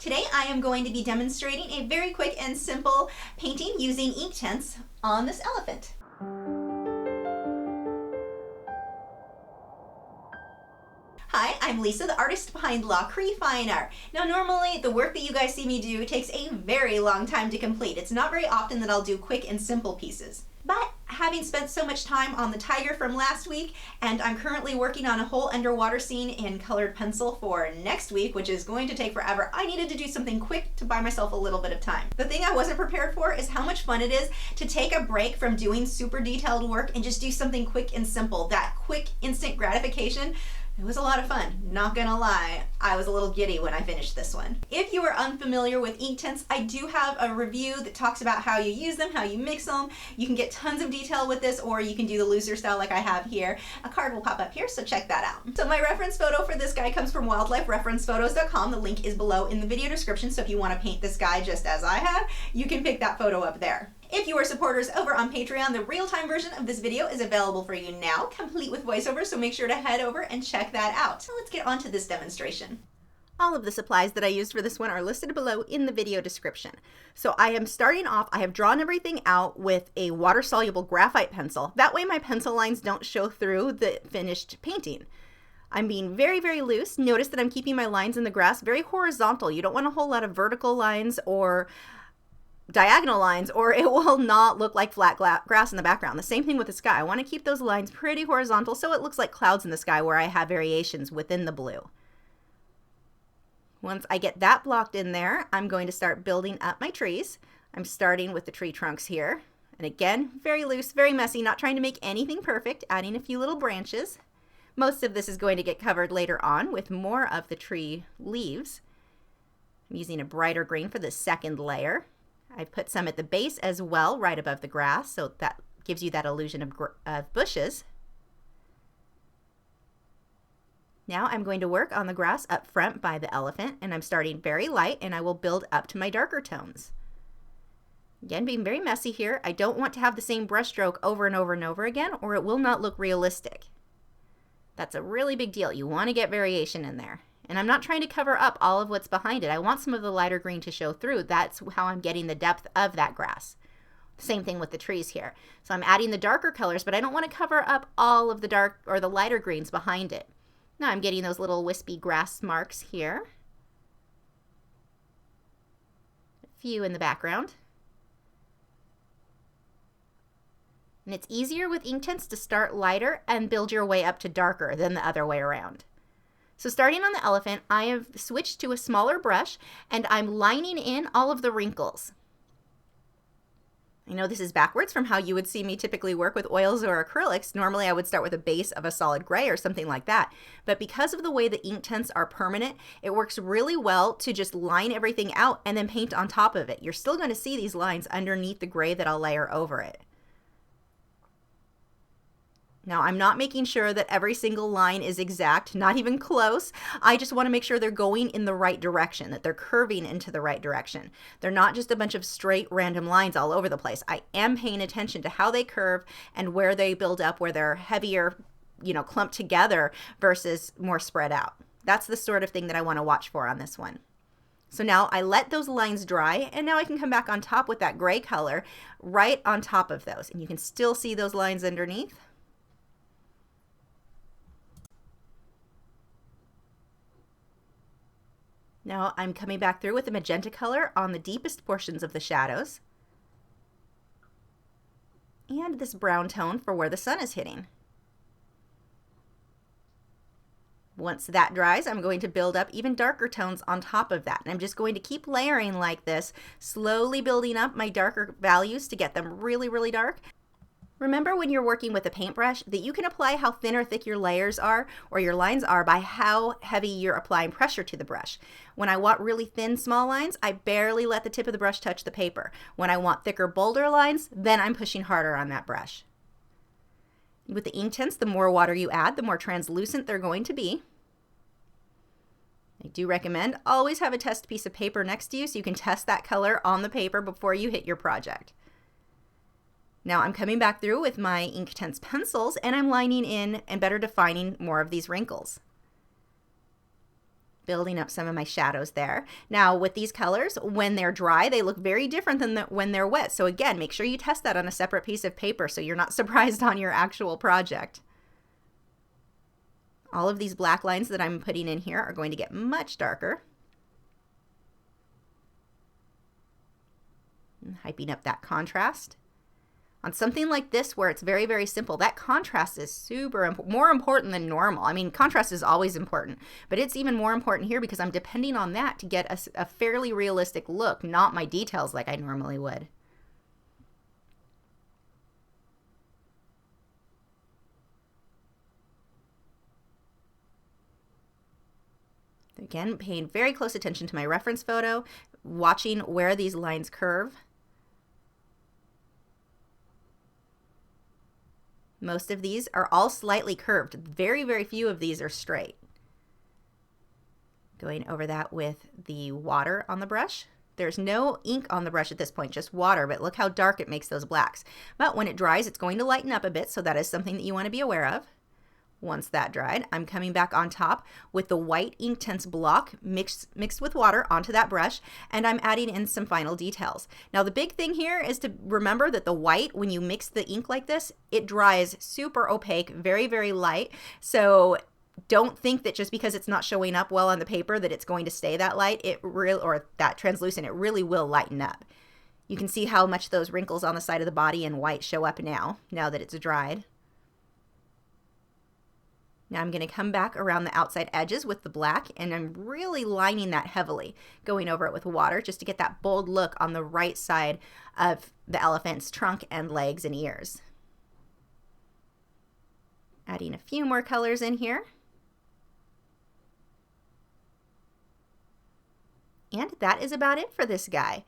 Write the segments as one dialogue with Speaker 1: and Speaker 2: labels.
Speaker 1: Today I am going to be demonstrating a very quick and simple painting using Inktense on this elephant. Hi, I'm Lisa, the artist behind Lachri Fine Art. Now normally the work that you guys see me do takes a very long time to complete. It's not very often that I'll do quick and simple pieces. But having spent so much time on the tiger from last week, and I'm currently working on a whole underwater scene in colored pencil for next week, which is going to take forever, I needed to do something quick to buy myself a little bit of time. The thing I wasn't prepared for is how much fun it is to take a break from doing super detailed work and just do something quick and simple. That quick instant gratification. It was a lot of fun, not gonna lie. I was a little giddy when I finished this one. If you are unfamiliar with Inktense, I do have a review that talks about how you use them, how you mix them. You can get tons of detail with this, or you can do the looser style like I have here. A card will pop up here, so check that out. So my reference photo for this guy comes from wildlifereferencephotos.com. The link is below in the video description, so if you want to paint this guy just as I have, you can pick that photo up there. If you are supporters over on Patreon, the real-time version of this video is available for you now, complete with voiceover, so make sure to head over and check that out. So let's get on to this demonstration. All of the supplies that I used for this one are listed below in the video description. So I am starting off, I have drawn everything out with a water-soluble graphite pencil. That way my pencil lines don't show through the finished painting. I'm being very, very loose. Notice that I'm keeping my lines in the grass very horizontal. You don't want a whole lot of vertical lines or diagonal lines, or it will not look like flat grass in the background. The same thing with the sky. I want to keep those lines pretty horizontal so it looks like clouds in the sky where I have variations within the blue. Once I get that blocked in there, I'm going to start building up my trees. I'm starting with the tree trunks here. And again, very loose, very messy, not trying to make anything perfect, adding a few little branches. Most of this is going to get covered later on with more of the tree leaves. I'm using a brighter green for the second layer. I've put some at the base as well, right above the grass, so that gives you that illusion of bushes. Now I'm going to work on the grass up front by the elephant, and I'm starting very light, and I will build up to my darker tones. Again, being very messy here. I don't want to have the same brush stroke over and over and over again, or it will not look realistic. That's a really big deal. You want to get variation in there. And I'm not trying to cover up all of what's behind it. I want some of the lighter green to show through. That's how I'm getting the depth of that grass. Same thing with the trees here. So I'm adding the darker colors, but I don't want to cover up all of the dark or the lighter greens behind it. Now I'm getting those little wispy grass marks here. A few in the background. And it's easier with Inktense to start lighter and build your way up to darker than the other way around. So starting on the elephant, I have switched to a smaller brush and I'm lining in all of the wrinkles. I know this is backwards from how you would see me typically work with oils or acrylics. Normally I would start with a base of a solid gray or something like that. But because of the way the Inktense are permanent, it works really well to just line everything out and then paint on top of it. You're still going to see these lines underneath the gray that I'll layer over it. Now, I'm not making sure that every single line is exact, not even close. I just want to make sure they're going in the right direction, that they're curving into the right direction. They're not just a bunch of straight random lines all over the place. I am paying attention to how they curve and where they build up, where they're heavier, clumped together versus more spread out. That's the sort of thing that I want to watch for on this one. So now I let those lines dry, and now I can come back on top with that gray color right on top of those. And you can still see those lines underneath. Now I'm coming back through with the magenta color on the deepest portions of the shadows. And this brown tone for where the sun is hitting. Once that dries, I'm going to build up even darker tones on top of that. And I'm just going to keep layering like this, slowly building up my darker values to get them really, really dark. Remember when you're working with a paintbrush that you can apply how thin or thick your layers are or your lines are by how heavy you're applying pressure to the brush. When I want really thin, small lines, I barely let the tip of the brush touch the paper. When I want thicker, bolder lines, then I'm pushing harder on that brush. With the Inktense, the more water you add, the more translucent they're going to be. I do recommend always have a test piece of paper next to you so you can test that color on the paper before you hit your project. Now I'm coming back through with my Inktense pencils and I'm lining in and better defining more of these wrinkles. building up some of my shadows there. Now with these colors, when they're dry, they look very different than when they're wet. So again, make sure you test that on a separate piece of paper so you're not surprised on your actual project. All of these black lines that I'm putting in here are going to get much darker. And hyping up that contrast. On something like this where it's very, very simple, that contrast is more important than normal. I mean, contrast is always important, but it's even more important here because I'm depending on that to get a fairly realistic look, not my details like I normally would. Again, paying very close attention to my reference photo, watching where these lines curve. Most of these are all slightly curved. Very, very few of these are straight. Going over that with the water on the brush. There's no ink on the brush at this point, just water, but look how dark it makes those blacks. But when it dries, it's going to lighten up a bit, so that is something that you want to be aware of. Once that dried, I'm coming back on top with the white Inktense block mixed with water onto that brush, and I'm adding in some final details. Now the big thing here is to remember that the white, when you mix the ink like this, it dries super opaque, very, very light. So don't think that just because it's not showing up well on the paper that it's going to stay that light, or that translucent. It really will lighten up. You can see how much those wrinkles on the side of the body in white show up now that it's dried. Now I'm going to come back around the outside edges with the black, and I'm really lining that heavily, going over it with water just to get that bold look on the right side of the elephant's trunk and legs and ears. Adding a few more colors in here. And that is about it for this guy.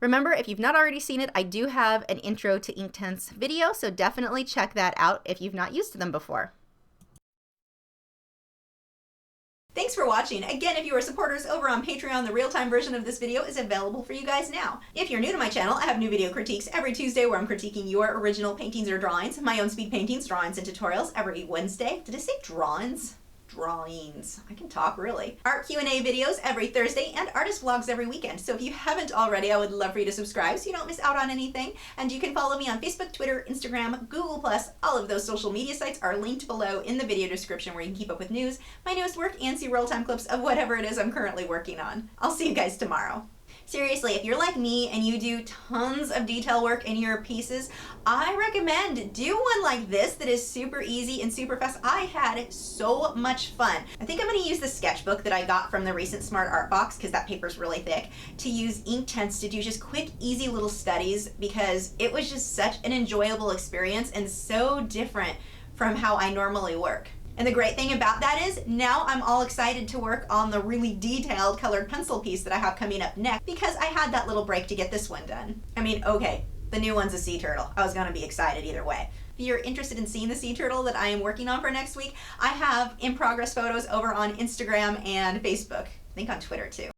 Speaker 1: Remember, if you've not already seen it, I do have an intro to Inktense video, so definitely check that out if you've not used them before. Thanks for watching. Again, if you are supporters over on Patreon, the real-time version of this video is available for you guys now. If you're new to my channel, I have new video critiques every Tuesday where I'm critiquing your original paintings or drawings, my own speed paintings, drawings, and tutorials every Wednesday. Did I say drawings? Drawings. I can talk, really. Art Q&A videos every Thursday, and artist vlogs every weekend. So if you haven't already, I would love for you to subscribe so you don't miss out on anything. And you can follow me on Facebook, Twitter, Instagram, Google+. All of those social media sites are linked below in the video description where you can keep up with news, my newest work, and see real-time clips of whatever it is I'm currently working on. I'll see you guys tomorrow. Seriously, if you're like me and you do tons of detail work in your pieces, I recommend do one like this that is super easy and super fast. I had so much fun. I think I'm going to use the sketchbook that I got from the recent Smart Art Box, because that paper's really thick, to use Inktense to do just quick, easy little studies, because it was just such an enjoyable experience and so different from how I normally work. And the great thing about that is now I'm all excited to work on the really detailed colored pencil piece that I have coming up next, because I had that little break to get this one done. I mean, okay, the new one's a sea turtle. I was gonna be excited either way. If you're interested in seeing the sea turtle that I am working on for next week, I have in progress photos over on Instagram and Facebook. I think on Twitter too.